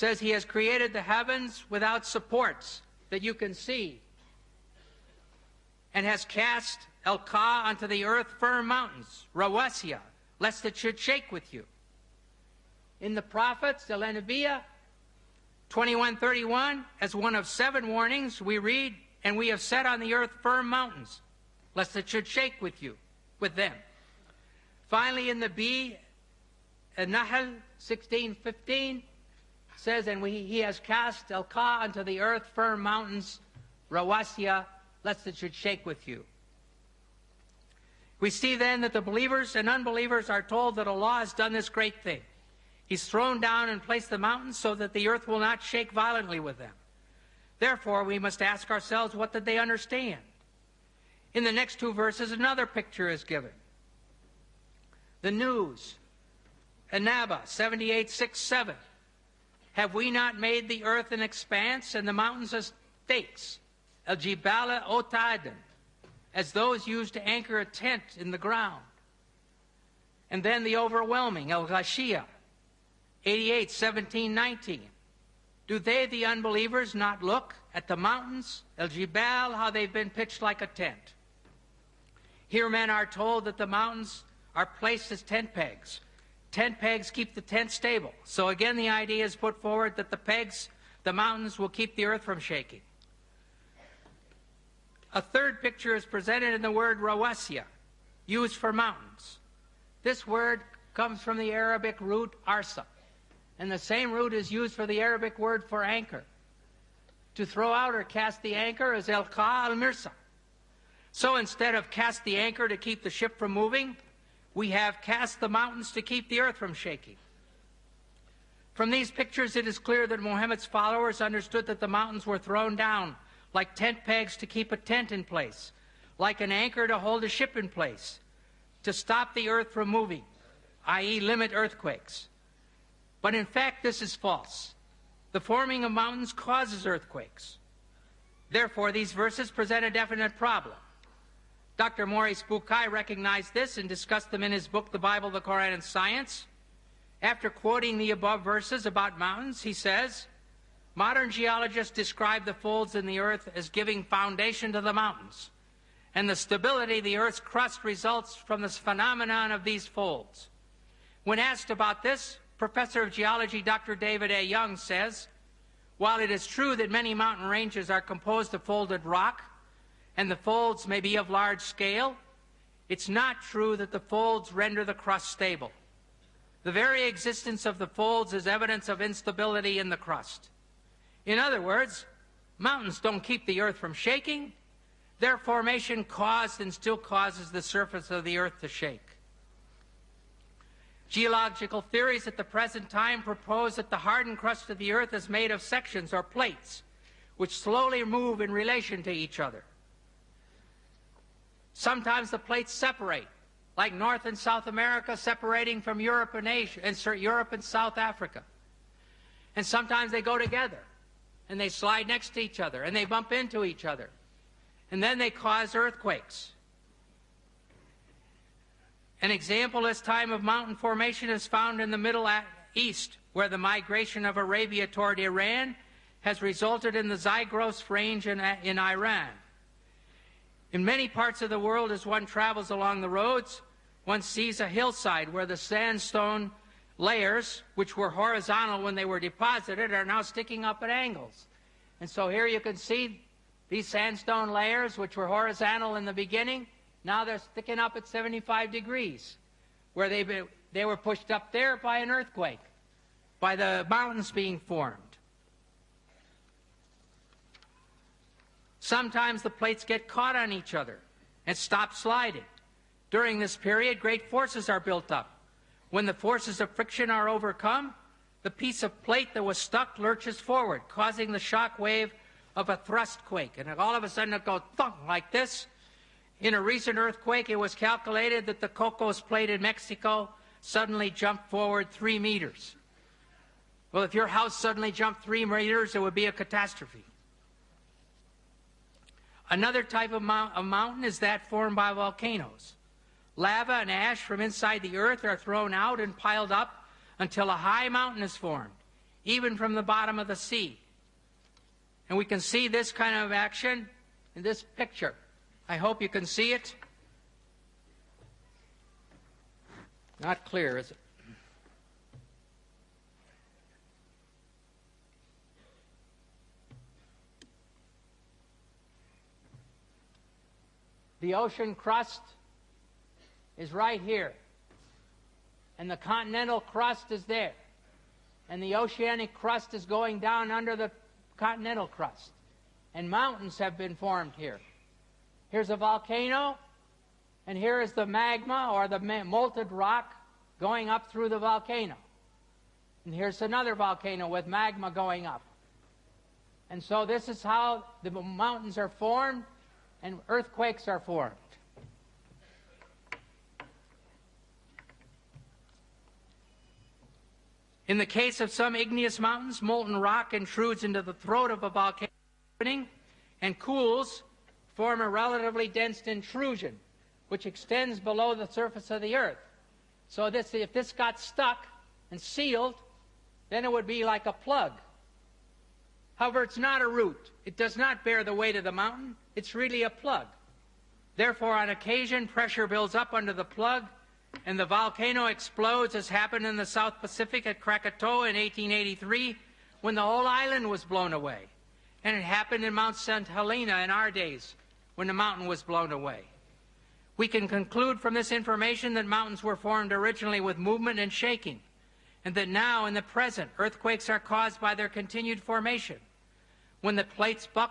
says he has created the heavens without supports that you can see, and has cast El-Ka onto the earth firm mountains, Rawasya, lest it should shake with you. In the prophets, the Lenabiyah, 21:31, as one of 7 warnings, we read, and we have set on the earth firm mountains, lest it should shake with you, with them. Finally, in the B, Nahl 16:15, says, and he has cast El-Ka onto the earth firm mountains, Rawasya, lest it should shake with you. We see then that the believers and unbelievers are told that Allah has done this great thing. He's thrown down and placed the mountains so that the earth will not shake violently with them. Therefore, we must ask ourselves, what did they understand? In the next 2 verses, another picture is given. The news, Anaba 78:6-7. Have we not made the earth an expanse and the mountains as stakes, El-Jibala Otadan, as those used to anchor a tent in the ground? And then the overwhelming, El-Ghashiyah 88:17-19. Do they, the unbelievers, not look at the mountains, El-Jibal, how they've been pitched like a tent? Here men are told that the mountains are placed as tent pegs. Tent pegs keep the tent stable. So again, the idea is put forward that the mountains will keep the earth from shaking. A third picture is presented in the word Rawasya, used for mountains. This word comes from the Arabic root arsa, and the same root is used for the Arabic word for anchor. To throw out or cast the anchor is El-Ka al-Mirsa. So instead of cast the anchor to keep the ship from moving, we have cast the mountains to keep the earth from shaking. From these pictures, it is clear that Muhammad's followers understood that the mountains were thrown down like tent pegs to keep a tent in place, like an anchor to hold a ship in place, to stop the earth from moving, i.e. limit earthquakes. But in fact, this is false. The forming of mountains causes earthquakes. Therefore, these verses present a definite problem. Dr. Maurice Bukai recognized this and discussed them in his book, The Bible, the Quran, and Science. After quoting the above verses about mountains, he says, modern geologists describe the folds in the earth as giving foundation to the mountains, and the stability of the earth's crust results from this phenomenon of these folds. When asked about this, Professor of Geology Dr. David A. Young says, while it is true that many mountain ranges are composed of folded rock, and the folds may be of large scale, it's not true that the folds render the crust stable. The very existence of the folds is evidence of instability in the crust. In other words, mountains don't keep the earth from shaking. Their formation caused and still causes the surface of the earth to shake. Geological theories at the present time propose that the hardened crust of the earth is made of sections or plates, which slowly move in relation to each other. Sometimes the plates separate, like North and South America separating from Europe and Asia, and Europe and South Africa. And sometimes they go together, and they slide next to each other, and they bump into each other. And then they cause earthquakes. An example this time of mountain formation is found in the Middle East, where the migration of Arabia toward Iran has resulted in the Zagros range in Iran. In many parts of the world, as one travels along the roads, one sees a hillside where the sandstone layers, which were horizontal when they were deposited, are now sticking up at angles. And so here you can see these sandstone layers, which were horizontal in the beginning, now they're sticking up at 75 degrees, where they were pushed up there by an earthquake, by the mountains being formed. Sometimes the plates get caught on each other and stop sliding. During this period, great forces are built up. When the forces of friction are overcome, the piece of plate that was stuck lurches forward, causing the shock wave of a thrust quake. And all of a sudden it goes thunk like this. In a recent earthquake, it was calculated that the Cocos plate in Mexico suddenly jumped forward 3 meters. Well, if your house suddenly jumped 3 meters, it would be a catastrophe. Another type of mountain is that formed by volcanoes. Lava and ash from inside the earth are thrown out and piled up until a high mountain is formed. even from the bottom of the sea. And we can see this kind of action in this picture. I hope you can see it. Not clear, is it? The ocean crust is right here, and the continental crust is there, and the oceanic crust is going down under the continental crust, and mountains have been formed here. Here's a volcano, and here is the magma, or the molten rock, going up through the volcano. And here's another volcano with magma going up. And so this is how the mountains are formed and earthquakes are formed. In the case of some igneous mountains, molten rock intrudes into the throat of a volcano opening and cools, form a relatively dense intrusion, which extends below the surface of the earth. So if this got stuck and sealed, then it would be like a plug. However, it's not a root. It does not bear the weight of the mountain. It's really a plug. Therefore, on occasion, pressure builds up under the plug, and the volcano explodes, as happened in the South Pacific at Krakatoa in 1883, when the whole island was blown away. And it happened in Mount St. Helena in our days, when the mountain was blown away. We can conclude from this information that mountains were formed originally with movement and shaking, and that now, in the present, earthquakes are caused by their continued formation. When the plates buckle,